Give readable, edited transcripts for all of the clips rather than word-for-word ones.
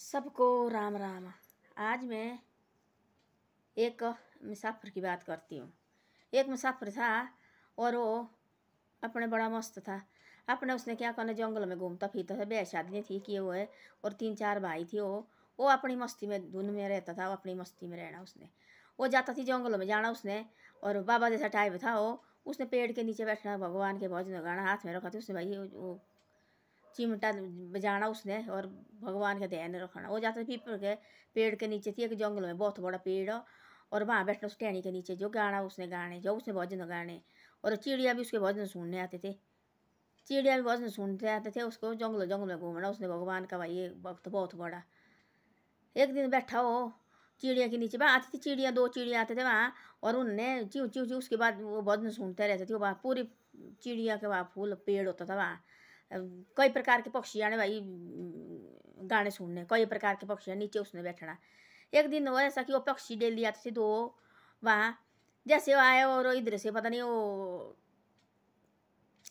सबको राम राम। आज मैं एक मुसाफिर की बात करती हूँ। एक मुसाफिर था और वो अपने बड़ा मस्त था। अपने उसने क्या करना, जंगल में घूमता फिरता था। ब्याह शादी नहीं थी किए हुए और 3-4 भाई थे। वो अपनी मस्ती में धुन में रहता था। अपनी मस्ती में रहना उसने। वो जाता थी जंगलों में जाना उसने। और बाबा जैसा टाइप था वो। उसने पेड़ के नीचे बैठना, भगवान के भजन गाना हाथ में रखा था उसने भाई। वो चिमटा बजाना उसने और भगवान का ध्यान रखना। वो जाता पीपल के पेड़ के नीचे थी एक जंगल में, बहुत बड़ा पेड़। और वहाँ बैठना उस टहनी के नीचे, जो गाना उसने गाने, जो उसने भजन गाने। और चिड़िया भी उसके भजन सुनने आते थे। चिड़िया भी भजन सुनते आते थे उसको। जंगल जंगल में घूमना उसने भगवान का भाई ये वक्त बहुत बड़ा। एक दिन बैठा हो चिड़िया के नीचे, वहाँ आती थी चिड़िया, 2 चिड़िया आते थे वहाँ। और उनने च्यू च्यू च्यू उसके बाद वो भजन सुनते रहते थे। वहाँ पूरी चिड़िया के वहाँ फूल पेड़ होता था वहाँ। कई प्रकार के पक्षी आने भाई गाने सुनने। कई प्रकार के पक्षी नीचे उसने बैठना। एक दिन वो ऐसा कि वो पक्षी डेली आते थे 2 वहाँ। जैसे वो आए और इधर से पता नहीं वो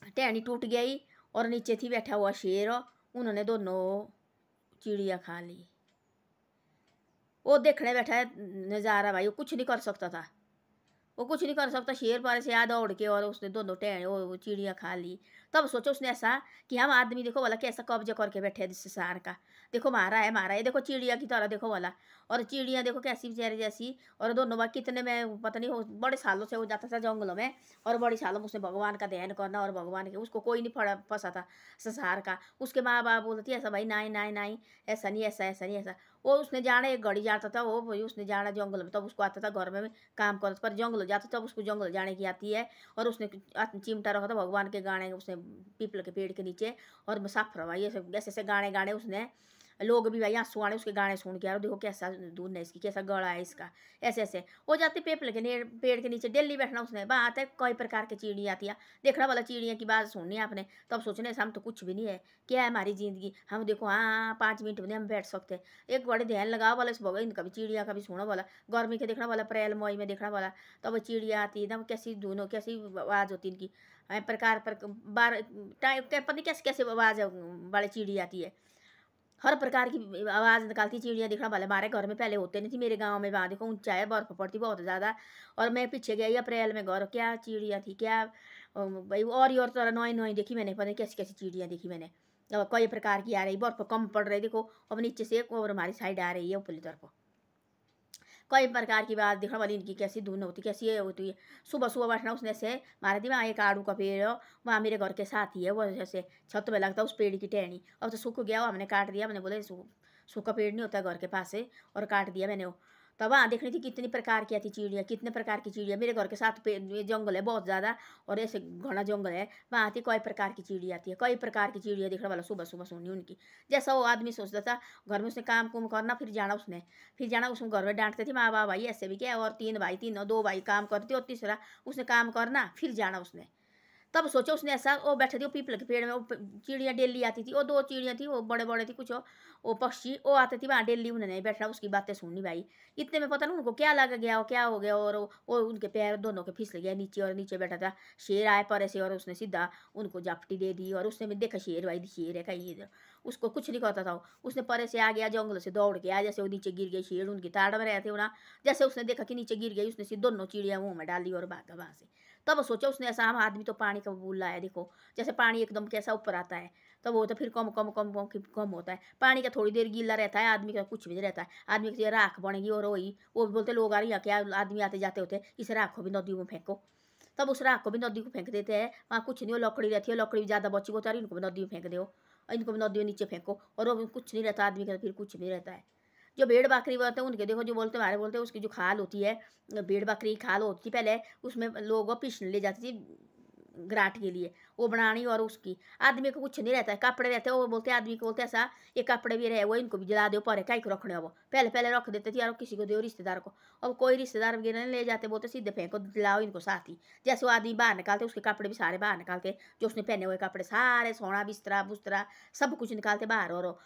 टहनी टूट गई और नीचे थी बैठा हुआ शेर। उन्होंने दोनों चिड़िया खा ली। वो देखने बैठा है नज़ारा भाई। वो कुछ नहीं कर सकता था। वो कुछ नहीं कर सकता। शेर पर से याद दौड़ के और उसने दोनों टहने वो चिड़िया खा ली। तब सोचो उसने ऐसा कि हम आदमी देखो वाला कैसा कब्जा करके बैठे हैं संसार का। देखो मारा है मारा है, देखो चिड़िया की तरह देखो वाला। और चिड़िया देखो कैसी बेचारे जैसी। और दोनों बार कितने में पता नहीं बड़े सालों से वो जाता था जंगलों में। और बड़ी सालों में उसने भगवान का ध्यान करना और भगवान के उसको कोई नहीं फंसा था संसार का। उसके माँ बाप बोलती ऐसा भाई नहीं नहीं नहीं, ऐसा नहीं ऐसा ऐसा नहीं ऐसा। वो उसने जाना एक घड़ी जाता था वो भाई। उसने जाना जंगल में, तब उसको आता था घर में काम करता। पर जंगल जाता तब उसको जंगल जाने की आती है। और उसने चिमटा रखा था भगवान के गाने उसने पीपल के पेड़ के नीचे। और मुसाफिर भाई ऐसे ऐसे गाने गाने उसने। लोग भी भाई आंसू आने उसके गाने सुन के, यार देखो कैसा धुन है इसकी, कैसा गला है इसका। ऐसे ऐसे वो जाते पीपल के पेड़ के नीचे डेली बैठना उसने। वहाँ आते कई प्रकार की चिड़िया आती है। देखना वाला चिड़िया की बात सुननी है आपने, तब सोचने हम तो कुछ भी नहीं है, क्या है हमारी जिंदगी। हम देखो हाँ 5 मिनट में हम बैठ सकते हैं। एक बड़े ध्यान लगाओ वाला इस भगवान इनका भी चिड़िया का भी सुनो वाला। गर्मी के देखना वाला, अप्रैल मई में देखना वाला। तब वो चिड़िया आती है एकदम कैसी धुन हो, कैसी आवाज़ होती इनकी। प्रकार पर बार टाइम पता नहीं कैसे कैसे आवाज़ वाली चिड़िया आती है। हर प्रकार की आवाज़ निकालती चिड़िया। देखना वाला हमारे घर में पहले होते नहीं थी। मेरे गांव में वहाँ देखो ऊंचा है, बर्फ़ पड़ती बहुत ज़्यादा। और मैं पीछे गई अप्रैल में घर, क्या चिड़िया थी क्या भाई। और तरह नई नई देखी मैंने, पता नहीं कैसी कैसी चिड़िया देखी मैंने। कई प्रकार की आ रही, बर्फ़ कम पड़ रही देखो। अब नीचे से एक और हमारी साइड आ रही है ऊपरी तरफ। कई प्रकार की बात देखने वाली इनकी कैसी धुन होती, कैसी ये होती है। सुबह सुबह बैठना उसने से मारे थी वहाँ एक आड़ू का पेड़ है वहाँ मेरे घर के साथ ही है। वो जैसे छत में लगता है उस पेड़ की टहनी। अब तो सूख गया, वो हमने काट दिया। मैंने बोले सूखा पेड़ नहीं होता घर के पास से, और काट दिया मैंने वो। तब वहाँ देखनी थी कितनी प्रकार की आती चिड़िया, कितने प्रकार की चिड़िया। मेरे घर के साथ जंगल है बहुत ज़्यादा और ऐसे घना जंगल है। वहाँ आती कई प्रकार की चिड़िया आती है। कई प्रकार की चिड़िया देखने वाला सुबह सुबह सुननी उनकी। जैसा वो आदमी सोचता था घर में उसने काम कुम करना, फिर जाना उसने। फिर जाना उसमें घर में डांटते थे माँ बाप भाई ऐसे भी क्या। और 3 भाई, तीनों 2 भाई काम करते और तीसरा उसने काम करना, फिर जाना उसने। तब सोचो उसने ऐसा वो बैठे थे वो पीपल के पेड़ में। वो चिड़िया डेली आती थी। वो 2 चिड़िया थी, वो बड़े बड़े थी कुछ वो पक्षी। वो आते थे वहाँ डेली, उन्होंने बैठना उसकी बातें सुननी भाई। इतने में पता नहीं उनको क्या लग गया, वो क्या हो गया। और वो उनके पैर दोनों के फिसल गया नीचे। और नीचे बैठा था शेर आए पर से और उसने सीधा उनको जापटी दे दी। और उसने भी देखा शेर भाई शेर है कहीं इधर, उसको कुछ नहीं करता था। उसने परे से आ गया जंगल से दौड़ के आया। जैसे वो नीचे गिर गए शेर उनकी ताड़ में रहे थे ना। जैसे उसने देखा कि नीचे गिर गई, उसने सीधे दोनों चिड़िया मुँह में डाली और भागा वहाँ से। तब सोचा उसने ऐसा हम आदमी तो पानी का बूल है देखो, जैसे पानी एकदम कैसा ऊपर आता है तब वो तो फिर कम कम कम कम कम होता है। पानी का थोड़ी देर गीला रहता है, आदमी का कुछ भी नहीं रहता है। आदमी की राख बनेगी और वही वो बोलते लोग आ रही है क्या, आदमी आते जाते होते इस राख को भी नदी में फेंको। तब उस राख को भी नदी को फेंक देते हैं। वहाँ कुछ नहीं हो, लकड़ी रहती है, लकड़ी भी ज़्यादा बची वो तारी, इनको भी नदी में फेंक दो। इनको भी नदी में नीचे फेंको और वो कुछ नहीं रहता आदमी का, फिर कुछ नहीं रहता है। जो भेड़ बकरी बोलते हैं उनके देखो, जो बोलते हमारे बोलते हैं उसकी जो खाल होती है, भेड़ बकरी की खाल होती थी पहले, उसमें लोग पीसने ले जाती थी ग्राट के लिए, वो बनानी। और उसकी आदमी को कुछ नहीं रहता है, कपड़े रहते हैं। वो बोलते आदमी को बोलते ऐसा ये कपड़े भी रहे वो इनको भी जला दो पर क्या रखने हो। वो पहले पहले रख देते थे यार, किसी को दो रिश्तेदार को। अब कोई रिश्तेदार वगैरह नहीं ले जाते, बोलते सीधे फेंको जलाओ इनको साथ ही। जैसे वो आदमी बाहर निकालते उसके कपड़े भी सारे बाहर निकालते, जो उसने पहने हुए कपड़े सारे सोना बिस्तरा बुस्तरा सब कुछ निकालते बाहर और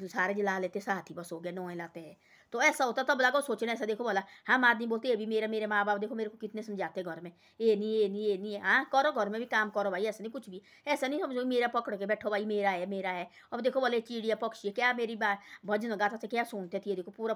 सारे जला लेते साथ ही, बस हो गया नोए लाते हैं। तो ऐसा होता तब लगा सोचने ऐसा देखो बोला हम आदमी बोलते ये भी मेरे माँ बाप देखो मेरे को कितने समझाते घर में, ये नहीं ये नहीं ये नहीं। हाँ करो घर में भी काम करो भाई, ऐसे नहीं कुछ कुछ भी ऐसा नहीं समझो मेरा पकड़ के बैठो भाई मेरा है मेरा है। अब देखो बोले चिड़िया पक्षी क्या मेरी बात भजन गाता था क्या सुनते थे, देखो पूरा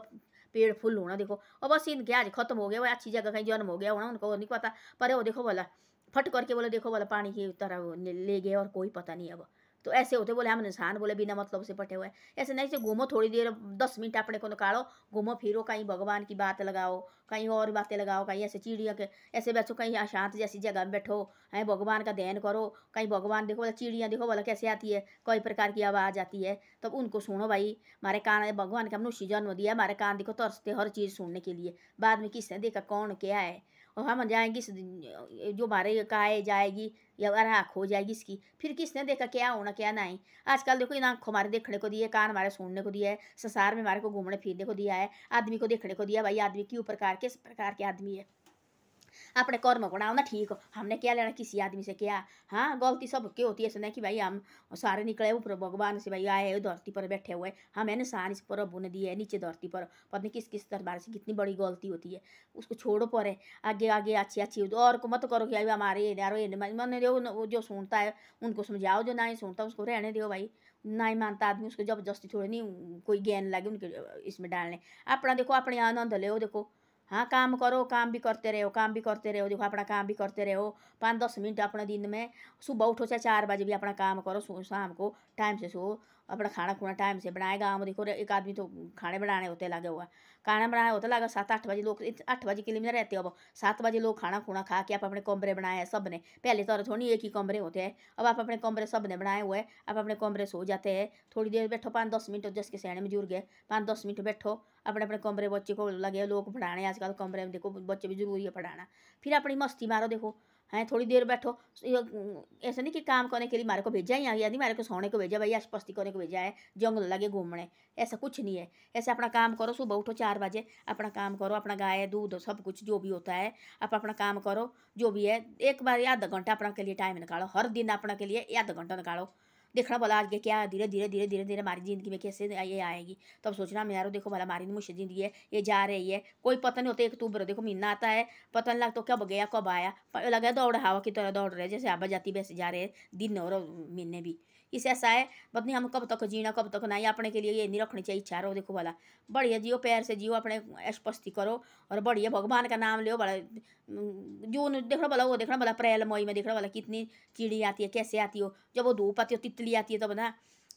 पेड़ फुल होना देखो। और बस इनके आज खत्म हो गया, वो अच्छी जगह कहीं जन्म हो गया होना उनको नहीं पता। पर वो देखो बोला फट करके बोले देखो बोला पानी की तरह ले गए और कोई पता नहीं अब। तो ऐसे होते बोले हम इंसान बोले बिना मतलब से पटे हुए। ऐसे नहीं से घूमो थोड़ी देर 10 मिनट अपने को निकालो, घूमो फिरो कहीं भगवान की बात लगाओ, कहीं और बातें लगाओ, कहीं ऐसे चिड़िया के ऐसे बैठो कहीं शांत जैसी जगह में बैठो है, भगवान का ध्यान करो। कहीं भगवान देखो बोला चिड़िया देखो बोला कैसे आती है, कई प्रकार की आवाज़ आती है, तब उनको सुनो भाई। हमारे कान भगवान का मनुष्य जन्म दिया, हमारे कान देखो तरसते हर चीज़ सुनने के लिए। बाद में किसने देखा कौन क्या है, और हम जाएंगी जो हमारे काय जाएगी या आँख हो जाएगी इसकी, फिर किसने देखा क्या होना क्या नहीं। आजकल देखो इन आँखों हमारे देखने को दिए, कान हमारे सुनने को दिया है, संसार में हमारे को घूमने फिरने को दिया है, आदमी को देखने को दिया भाई आदमी क्यों प्रकार किस प्रकार के आदमी है। अपने कर्म बनाओ ना ठीक, हमने क्या लेना किसी आदमी से क्या। हाँ गलती सब की होती है, ऐसा नहीं कि भाई हम सारे निकले ऊपर भगवान से भाई आए धरती पर बैठे हुए हम है ना, सार इस प्रभु ने दिया है नीचे धरती पर, पता नहीं किस किस दरबार से कितनी बड़ी गलती होती है। उसको छोड़ो परे, आगे आगे अच्छी अच्छी और को मत करो कि भाई हमारे यारो मन दो, जो सुनता है उनको समझाओ, जो नहीं सुनता उसको रहने दो भाई। नहीं मानता आदमी उसको जबरदस्ती थोड़ी नहीं कोई ज्ञान लगे उनके इसमें डालने। अपना देखो अपने आनंद ले देखो। हाँ काम करो, काम भी करते रहो, काम भी करते रहो, देखो अपना काम भी करते रहो। 5-10 मिनट अपने दिन में सुबह उठो चाहे 4 बजे भी अपना काम करो, शाम को टाइम से सो, अपना खाना खुना टाइम से बनाए। गाँव में देखो एक आदमी तो खाने बनाने होते लगे हुआ, खाना बनाने होता लगा 7-8 बजे लोग 8 बजे के लिए में रहते हो। अब 7 बजे लोग खाना खुना खा के आप अपने कमरे बनाए हैं सब ने, पहले तो थोड़ी एक ही कमरे होते हैं, अब आप अपने कमरे सब ने बनाए हुए, आप अपने कमरे सो जाते हैं। थोड़ी देर बैठो 5-10 मिनट जिसके सहने में जुड़ गए 5-10 मिनट बैठो अपने अपने कमरे, बच्चे को लगे लोग पढ़ाने आजकल कमरे में देखो बच्चे भी जरूरी है पढ़ाना। फिर अपनी मस्ती मारो देखो हैं, थोड़ी देर बैठो। ऐसा नहीं कि काम करने के लिए हमारे को भेजा ही यदि हमारे को सोने को भेजा भाई आशपस्ती करने को भेजा है जंगल लगे घूमने, ऐसा कुछ नहीं है। ऐसे अपना काम करो, सुबह उठो 4 बजे अपना काम करो, अपना गाय दूध सब कुछ जो भी होता है आप अपना काम करो जो भी है। एक बार आधा घंटा अपना के लिए टाइम निकालो, हर दिन अपना के लिए आधा घंटा निकालो। देखना भला आगे क्या धीरे धीरे धीरे धीरे धीरे हमारी ज़िंदगी में कैसे ये आएगी, तब सोचना मैं यारो देखो भला हमारी मुश्किल ज़िंदगी है ये जा रही है, कोई पता नहीं होता। एक अक्टूबर देखो महीना आता है, पता नहीं लगता कब गया कब आया, लगा दौड़ हवा की तरह दौड़ रहे जैसे हवा जाती वैसे जा रहे दिन और महीने भी। इस ऐसा है पता नहीं हम कब तक जीना कब तक नहीं, अपने के लिए ये नहीं रखनी चाहिए इच्छा रहो देखो भला बढ़िया जियो, पैर से जियो, अपने ऐशपस्ती करो और बढ़िया भगवान का नाम लो बड़ा। जून देखना भला वो देखना भला अप्रैल मई में देखना भला कितनी चिड़ी आती है कैसे आती हो, जब वो धूप आती है तितली आती है तब ना,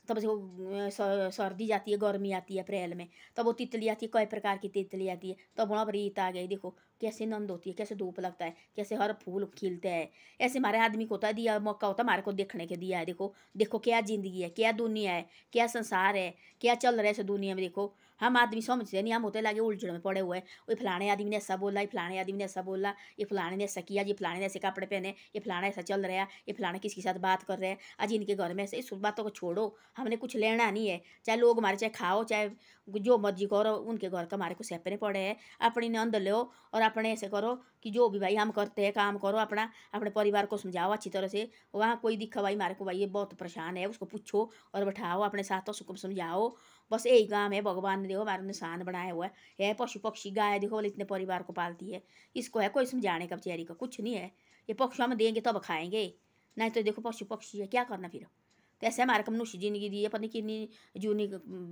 तब जो सर्दी जाती है गर्मी आती है अप्रैल में, तब वो तितली आती है कई प्रकार की तितली आती है, तब वहाँ पर रीत आ गई देखो कैसे नंद होती है, कैसे धूप लगता है, कैसे हर फूल खिलते हैं। ऐसे हमारे आदमी को होता है दिया मौका होता है हमारे को देखने के दिया है। देखो देखो क्या ज़िंदगी है, क्या दुनिया है, क्या संसार है, क्या चल रहा है इस दुनिया में। देखो हम आदमी समझते नहीं, हम होते लगे उलझन में पड़े हुए हैं। वो फलाने आदमी ने ऐसा बोला, ये फलाने आदमी ने ऐसा बोला, ये फलाने ने ऐसा किया, ये फलाने ने ऐसे कपड़े पहने, ये फलाना ऐसा चल रहा है, ये फलाना किसके साथ बात कर रहे हैं, आज इनके घर में ऐसे। इस बातों को छोड़ो, हमने कुछ लेना नहीं है, चाहे लोग हमारे चाहे खाओ चाहे जो मर्जी करो, उनके घर का हमारे को सैपने पड़े हैं। अपनी नंद लो और अपने ऐसे करो कि जो भी भाई हम करते हैं काम करो अपना, अपने परिवार को समझाओ अच्छी तरह से। वहाँ कोई दिखा भाई हमारे को भाई ये बहुत परेशान है उसको पूछो और बैठाओ अपने साथ उसको समझाओ। बस यही काम है, भगवान ने देखो हमारे निशान बनाया हुआ है। पशु पक्षी गाय देखो बोले इतने परिवार को पालती है, इसको है कोई समझाने का बेचारी का कुछ नहीं है। ये पक्षी हम देंगे तब खाएंगे, नहीं तो देखो पशु पक्षी है क्या करना फिर। तो ऐसे हमारे को मनुष्य जिंदगी दी है, पता नहीं कितनी जूनी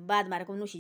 बाद हमारे को मनुष्य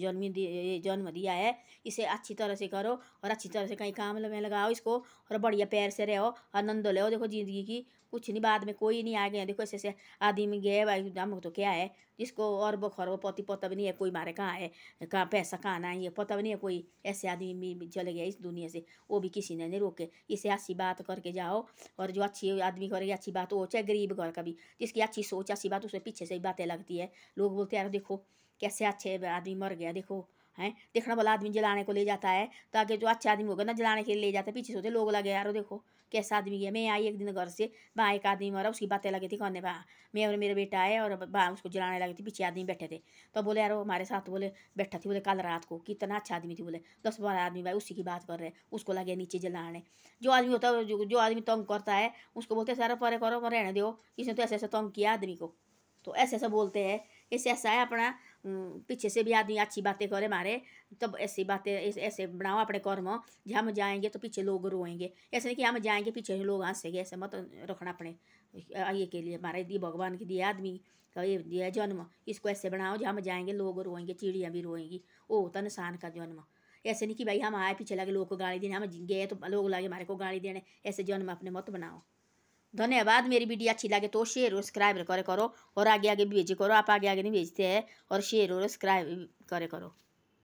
जन्म दिया है। इसे अच्छी तरह से करो और अच्छी तरह से कहीं काम में लगाओ इसको और बढ़िया पैर से रहो, आनंद लो देखो ज़िंदगी की। कुछ नहीं बाद में कोई नहीं आ गया देखो ऐसे ऐसे आदमी गए भाई हम तो क्या है जिसको और बखर पति पता भी नहीं है कोई मारे कहाँ है, कहाँ पैसा कहाँ ना ये पता भी नहीं है। कोई ऐसे आदमी भी चले गया इस दुनिया से, वो भी किसी ने नहीं रोके। इसे अच्छी बात करके जाओ और जो अच्छी आदमी करेगी अच्छी बात हो, चाहे गरीब घर का भी जिसकी अच्छी सोच अच्छी बात उसे पीछे से ही बातें लगती है। लोग बोलते हैं यार देखो कैसे अच्छे आदमी मर गया देखो हैं, देखना वाला आदमी जलाने को ले जाता है तो आगे जो अच्छा आदमी होगा ना जलाने के लिए ले जाता है, पीछे सोचे लोग लगे यार देखो कैसा आदमी है। मैं आई एक दिन घर से वहाँ एक आदमी मरा, उसकी बातें लगी थी कहने बा मैं और मेरा बेटा आए और बा उसको जलाने लगी थी, पीछे आदमी बैठे थे। तो बोले यार हमारे साथ बोले बैठा थी बोले कल रात को, कितना अच्छा आदमी थी बोले 10-12 आदमी भाई उसी की बात कर रहे हैं, उसको लगे नीचे जलाने। जो आदमी होता है जो आदमी तंग करता है उसको बोलते हैं सारा परे करो रहने दो, इसने तो ऐसे ऐसे तंग किया आदमी को, तो ऐसे ऐसा बोलते हैं। इससे ऐसा है अपना पीछे से भी आदमी अच्छी बातें करे मारे, तब ऐसी बातें ऐसे बनाओ अपने कर्म। जब हम जाएंगे तो पीछे लोग रोएंगे, ऐसे नहीं कि हम जाएंगे पीछे लोग हंसेंगे, ऐसे मत रखना अपने ये के लिए हमारे दिए भगवान के दिए आदमी का ये दिया जन्म, इसको ऐसे बनाओ जहाँ हम जाएंगे लोग रोएंगे, चिड़िया भी रोएंगी। वो होता इंसान का जन्म। ऐसे नहीं कि भाई हम आए पीछे लगे लोग को गाली देने, हम गए तो लोग लगे हमारे को गाली देने। ऐसे जन्म अपने मत बनाओ। धन्यवाद। मेरी वीडियो अच्छी लगे तो शेयर और सब्सक्राइब करे करो, और आगे आगे भी भेजे करो। आप आगे आगे नहीं भेजते हैं, और शेयर और सब्सक्राइब करे करो।